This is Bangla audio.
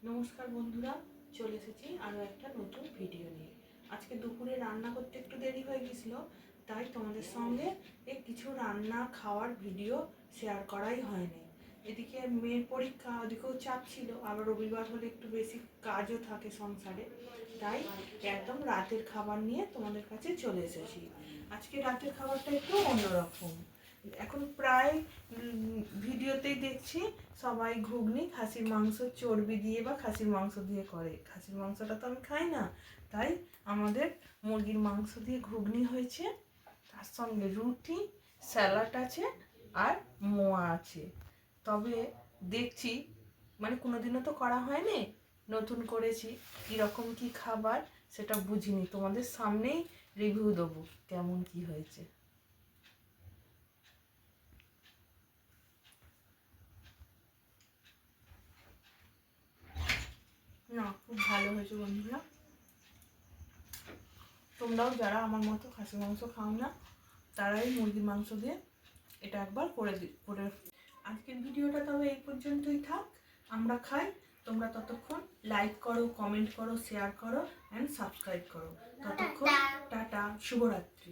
নমস্কার বন্ধুরা, চলে এসেছি আরও একটা নতুন ভিডিও নিয়ে। আজকে দুপুরে রান্না করতে একটু দেরি হয়ে গেছিলো, তাই তোমাদের সঙ্গে কিছু রান্না খাওয়ার ভিডিও শেয়ার করাই হয়নি। এদিকে মেয়ের পরীক্ষা, ওদিকেও চাপ ছিল, আবার রবিবার হলে একটু বেশি কাজও থাকে সংসারে, তাই একদম রাতের খাবার নিয়ে তোমাদের কাছে চলে এসেছি। আজকে রাতের খাবারটা একটু অন্যরকম। এখন প্রায় ভিডিওতেই দেখছি সবাই ঘুগনি খাসির মাংস চর্বি দিয়ে বা খাসির মাংস দিয়ে করে। খাসির মাংসটা তো আমি খাই না, তাই আমাদের মুরগির মাংস দিয়ে ঘুগনি হয়েছে, তার সঙ্গে রুটি, স্যালাড আছে আর মোয়া আছে। তবে দেখছি কোনোদিনও তো করা হয়নি, নতুন করেছি, কীরকম কী খাবার সেটা বুঝিনি। তোমাদের সামনেই রিভিউ দেবো কেমন কি হয়েছে। না, খুব ভালো হয়েছে বন্ধুরা। তোমরাও যারা আমার মতো খাসির মাংস খাও না, তারাই মুরগির মাংস দিয়ে এটা একবার করে। আজকের ভিডিওটা তবে এই পর্যন্তই থাক। আমরা খাই, তোমরা ততক্ষণ লাইক করো, কমেন্ট করো, শেয়ার করো অ্যান্ড সাবস্ক্রাইব করো। ততক্ষণ টাটা, শুভরাত্রি।